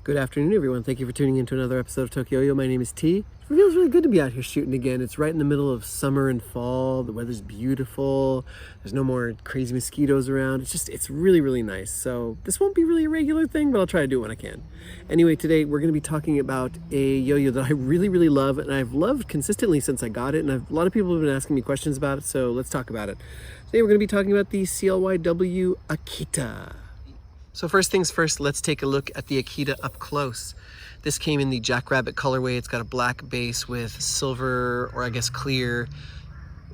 Good afternoon, everyone. Thank you for tuning in to another episode of Tokyo Yo. My name is T. It feels really good to be out here shooting again. It's right in the middle of summer and fall. The weather's beautiful. There's no more crazy mosquitoes around. It's really, really nice. So this won't be really a regular thing, but I'll try to do it when I can. Anyway, today we're going to be talking about a yo-yo that I really, really love, and I've loved consistently since I got it, and a lot of people have been asking me questions about it, so let's talk about it. Today we're going to be talking about the CLYW Akita. So first things first, let's take a look at the Akita up close. This came in the Jackrabbit colorway. It's got a black base with silver, or I guess clear,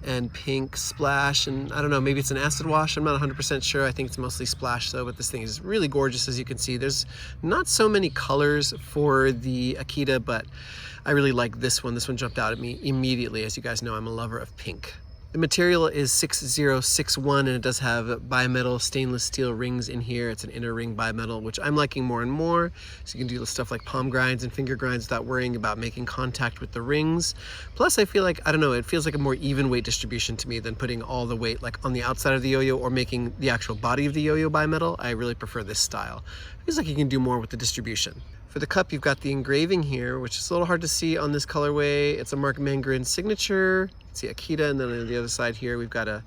and pink splash, and I don't know, maybe it's an acid wash. I'm not 100% sure. I think it's mostly splash though, but this thing is really gorgeous, as you can see. There's not so many colors for the Akita, but I really like this one. This one jumped out at me immediately. As you guys know, I'm a lover of pink. The material is 6061, and it does have bimetal stainless steel rings in here. It's an inner ring bimetal, which I'm liking more and more. So you can do stuff like palm grinds and finger grinds without worrying about making contact with the rings. Plus, I feel like, I don't know, it feels like a more even weight distribution to me than putting all the weight like on the outside of the yo-yo or making the actual body of the yo-yo bimetal. I really prefer this style. It feels like you can do more with the distribution. For the cup, you've got the engraving here, which is a little hard to see on this colorway. It's a Mark Mangrin signature. You can see Akita, and then on the other side here, we've got a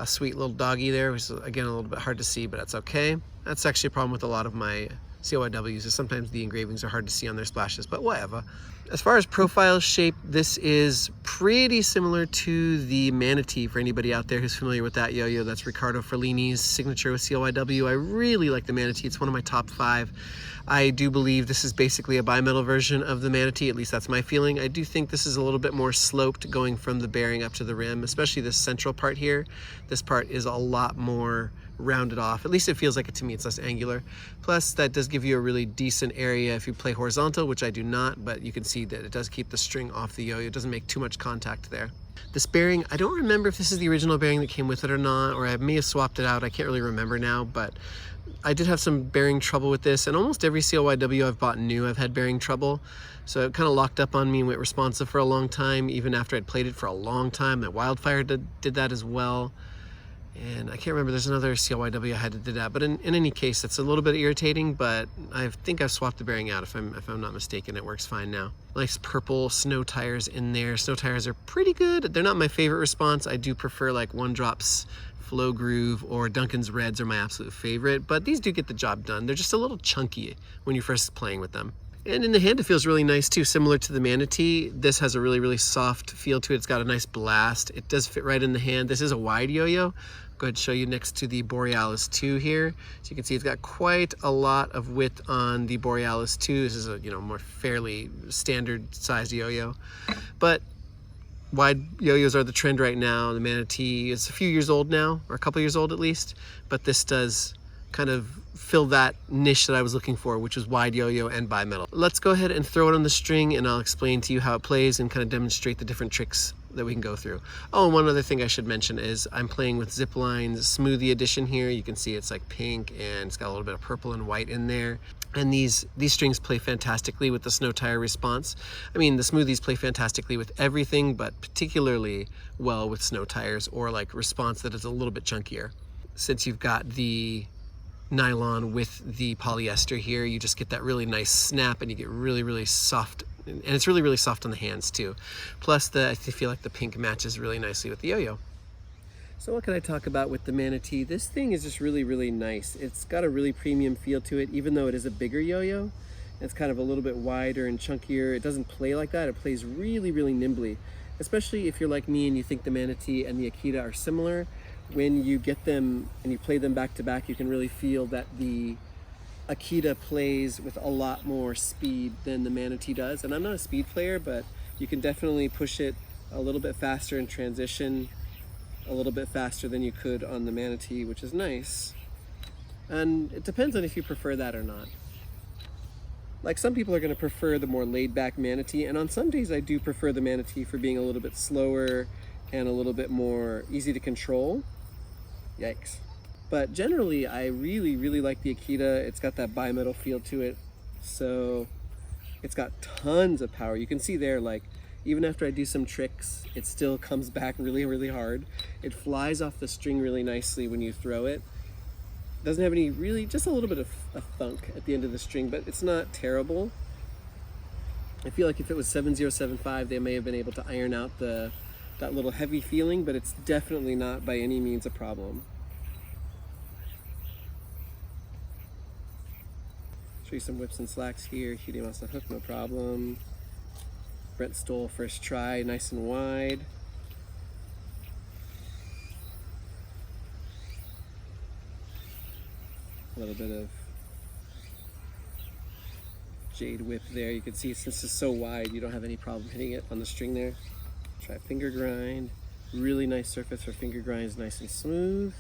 sweet little doggy there, which is, again, a little bit hard to see, but that's okay. That's actually a problem with a lot of my CLYWs, is sometimes the engravings are hard to see on their splashes, but whatever. As far as profile shape, this is pretty similar to the Manatee for anybody out there who's familiar with that yo-yo. That's Riccardo Ferlini's signature with CLYW. I really like the Manatee. It's one of my top 5. I do believe this is basically a bimetal version of the Manatee, at least that's my feeling. I do think this is a little bit more sloped going from the bearing up to the rim, especially this central part here. This part is a lot more rounded off. At least it feels like it to me. It's less angular. Plus, that does give you a really decent area if you play horizontal, which I do not, but you can see that it does keep the string off the yo-yo. It doesn't make too much contact there. This bearing, I don't remember if this is the original bearing that came with it or not, or I may have swapped it out. I can't really remember now, but I did have some bearing trouble with this, and almost every CLYW I've bought new, I've had bearing trouble. So it kind of locked up on me and went responsive for a long time, even after I'd played it for a long time. That Wildfire did that as well. And I can't remember, there's another CLYW I had to do that, but in any case, it's a little bit irritating, but I think I've swapped the bearing out. If I'm not mistaken, it works fine now. Nice purple snow tires in there. Snow tires are pretty good. They're not my favorite response. I do prefer like One Drop's Flow Groove or Duncan's Reds are my absolute favorite, but these do get the job done. They're just a little chunky when you're first playing with them. And in the hand, it feels really nice too, similar to the Manatee. This has a really, really soft feel to it. It's got a nice blast. It does fit right in the hand. This is a wide yo-yo. Go ahead and show you next to the Borealis 2 here. So you can see it's got quite a lot of width on the Borealis 2. This is a more fairly standard sized yo-yo. But wide yo-yos are the trend right now. The Manatee is a few years old now, or a couple years old at least, but this does kind of fill that niche that I was looking for, which was wide yo-yo and bimetal. Let's go ahead and throw it on the string, and I'll explain to you how it plays and kind of demonstrate the different tricks that we can go through. Oh, and one other thing I should mention is I'm playing with Zipline's Smoothie Edition here. You can see it's like pink and it's got a little bit of purple and white in there. And these strings play fantastically with the snow tire response. I mean, the Smoothies play fantastically with everything, but particularly well with snow tires or like response that is a little bit chunkier. Since you've got the nylon with the polyester here, you just get that really nice snap and you get really, really soft, and it's really, really soft on the hands too. Plus, I feel like the pink matches really nicely with the yo-yo. So what can I talk about with the Manatee? This thing is just really, really nice. It's got a really premium feel to it, even though it is a bigger yo-yo. It's kind of a little bit wider and chunkier. It doesn't play like that. It plays really, really nimbly, especially if you're like me and you think the Manatee and the Akita are similar. When you get them and you play them back to back, you can really feel that the Akita plays with a lot more speed than the Manatee does. And I'm not a speed player, but you can definitely push it a little bit faster in transition, a little bit faster than you could on the Manatee, which is nice. And it depends on if you prefer that or not. Like, some people are going to prefer the more laid-back Manatee, and on some days I do prefer the Manatee for being a little bit slower and a little bit more easy to control. Yikes. But generally, I really, really like the Akita. It's got that bimetal feel to it. So it's got tons of power. You can see there, like, even after I do some tricks, it still comes back really, really hard. It flies off the string really nicely when you throw it. Doesn't have any, really, just a little bit of a thunk at the end of the string, but it's not terrible. I feel like if it was 7075, they may have been able to iron out that little heavy feeling, but it's definitely not by any means a problem. Show you some whips and slacks here. Hidemasa hook, no problem. Brent Stoll, first try, nice and wide. A little bit of jade whip there. You can see since it's so wide, you don't have any problem hitting it on the string there. Try finger grind. Really nice surface for finger grinds, nice and smooth.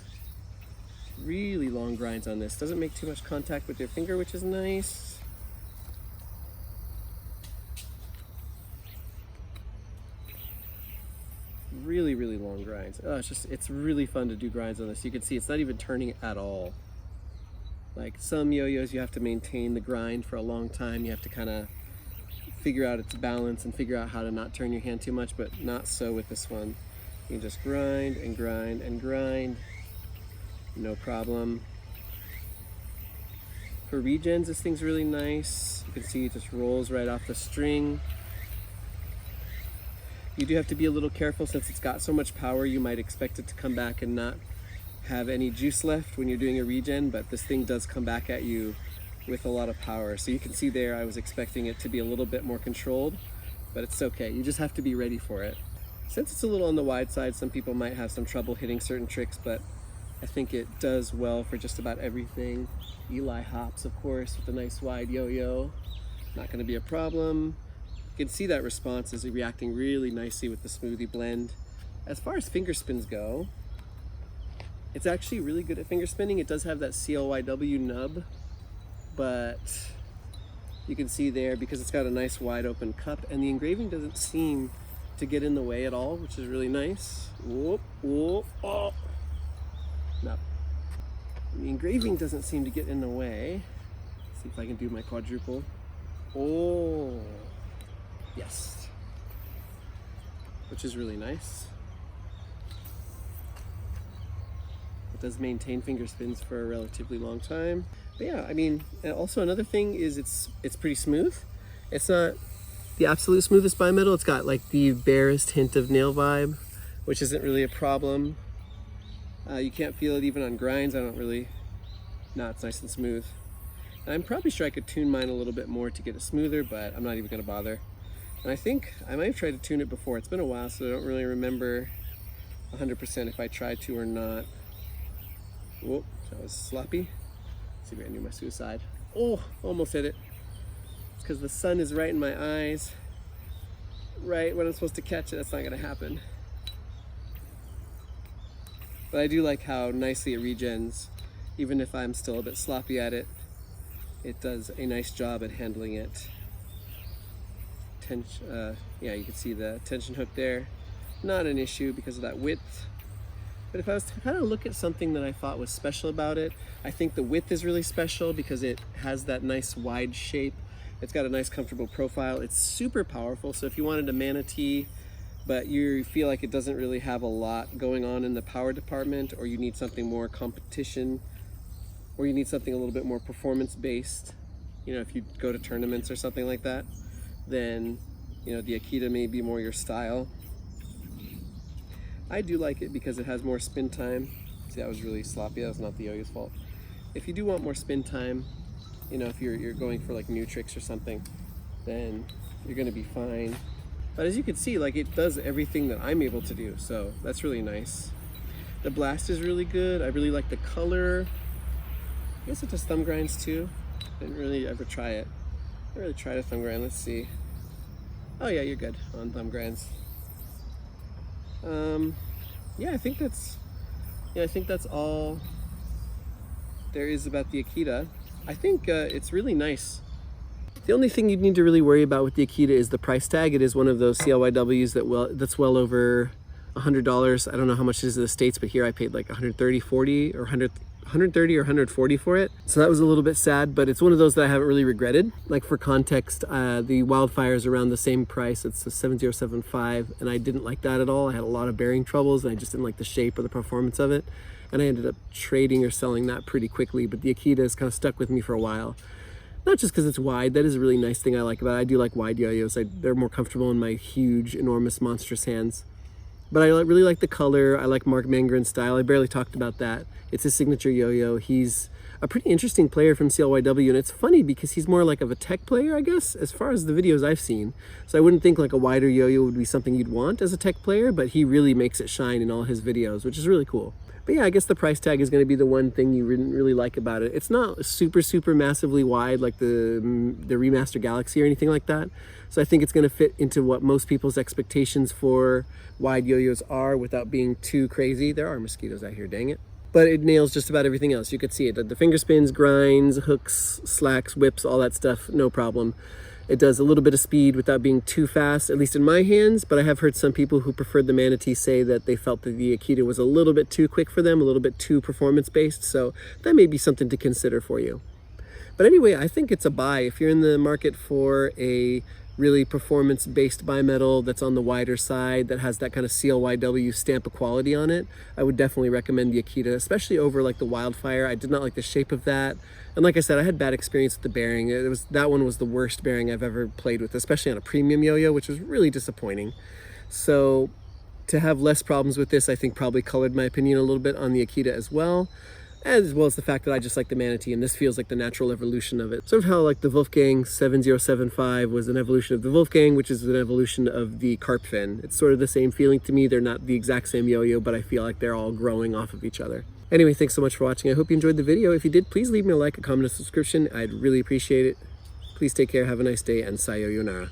Really long grinds on this. Doesn't make too much contact with your finger, which is nice. Really, really long grinds. Oh, it's really fun to do grinds on this. You can see it's not even turning at all. Like some yo-yos, you have to maintain the grind for a long time. You have to kind of figure out its balance and figure out how to not turn your hand too much, but not so with this one. You can just grind and grind and grind. No problem. For regens, this thing's really nice. You can see it just rolls right off the string. You do have to be a little careful since it's got so much power. You might expect it to come back and not have any juice left when you're doing a regen, but this thing does come back at you with a lot of power. So you can see there, I was expecting it to be a little bit more controlled, but it's okay. You just have to be ready for it. Since it's a little on the wide side, some people might have some trouble hitting certain tricks, but I think it does well for just about everything. Eli hops, of course, with a nice wide yo-yo. Not gonna be a problem. You can see that response is reacting really nicely with the smoothie blend. As far as finger spins go, it's actually really good at finger spinning. It does have that CLYW nub, but you can see there, because it's got a nice wide open cup and the engraving doesn't seem to get in the way at all, which is really nice. Whoop, whoop, oh. No. The engraving doesn't seem to get in the way. Let's see if I can do my quadruple. Oh, yes. Which is really nice. It does maintain finger spins for a relatively long time. But yeah, I mean, also another thing is it's pretty smooth. It's not the absolute smoothest bimetal. It's got like the barest hint of nail vibe, which isn't really a problem. You can't feel it even on grinds. No, it's nice and smooth. And I'm probably sure I could tune mine a little bit more to get it smoother, but I'm not even gonna bother. And I think I might have tried to tune it before. It's been a while, so I don't really remember 100% if I tried to or not. Whoop, that was sloppy. Let's see if I knew my suicide. Oh, almost hit it. It's because the sun is right in my eyes. Right when I'm supposed to catch it, that's not gonna happen. But I do like how nicely it regens. Even if I'm still a bit sloppy at it, it does a nice job at handling it. Yeah, you can see the tension hook there. Not an issue because of that width. But if I was to kind of look at something that I thought was special about it, I think the width is really special because it has that nice wide shape. It's got a nice comfortable profile. It's super powerful, so if you wanted a manatee, but you feel like it doesn't really have a lot going on in the power department, or you need something more competition, or you need something a little bit more performance-based, you know, if you go to tournaments or something like that, then, you know, the Akita may be more your style. I do like it because it has more spin time. See, that was really sloppy. That was not the yo-yo's fault. If you do want more spin time, you know, if you're going for like new tricks or something, then you're gonna be fine. But as you can see, like, it does everything that I'm able to do, so that's really nice. The blast is really good. I really like the color. I guess it does thumb grinds too. Didn't really ever try it. I really tried a thumb grind. Let's see. Oh yeah, you're good on thumb grinds. Yeah, I think that's all there is about the Akita. I think it's really nice. The only thing you'd need to really worry about with the Akita is the price tag. It is one of those CLYWs that's well over $100. I don't know how much it is in the States, but here I paid like $130, $40, or 130 or 140 for it. So that was a little bit sad, but it's one of those that I haven't really regretted. Like for context, the Wildfire is around the same price. It's a 7075, and I didn't like that at all. I had a lot of bearing troubles, and I just didn't like the shape or the performance of it. And I ended up trading or selling that pretty quickly, but the Akita has kind of stuck with me for a while. Not just because it's wide, that is a really nice thing I like about it. I do like wide yo-yos. They're more comfortable in my huge, enormous, monstrous hands. But I really like the color. I like Mark Mangren's style. I barely talked about that. It's his signature yo-yo. He's a pretty interesting player from CLYW, and it's funny because he's more like of a tech player, I guess, as far as the videos I've seen. So I wouldn't think like a wider yo-yo would be something you'd want as a tech player, but he really makes it shine in all his videos, which is really cool. But yeah, I guess the price tag is going to be the one thing you didn't really like about it. It's not super massively wide like the Remaster Galaxy or anything like that. So I think it's going to fit into what most people's expectations for wide yo-yos are without being too crazy. There are mosquitoes out here, dang it. But it nails just about everything else. You could see it. The finger spins, grinds, hooks, slacks, whips, all that stuff, no problem. It does a little bit of speed without being too fast, at least in my hands, but I have heard some people who preferred the Manatee say that they felt that the Akita was a little bit too quick for them, a little bit too performance-based, so that may be something to consider for you. But anyway, I think it's a buy. If you're in the market for a really performance-based bimetal that's on the wider side, that has that kind of CLYW stamp of quality on it, I would definitely recommend the Akita, especially over like the Wildfire. I did not like the shape of that. And like I said, I had bad experience with the bearing. That one was the worst bearing I've ever played with, especially on a premium yo-yo, which was really disappointing. So to have less problems with this, I think probably colored my opinion a little bit on the Akita as well as the fact that I just like the Manatee, and this feels like the natural evolution of it. Sort of how like the Wolfgang 7075 was an evolution of the Wolfgang, which is an evolution of the carp fin. It's sort of the same feeling to me. They're not the exact same yo-yo, but I feel like they're all growing off of each other. Anyway, thanks so much for watching. I hope you enjoyed the video. If you did, please leave me a like, a comment, a subscription. I'd really appreciate it. Please take care, have a nice day, and sayonara.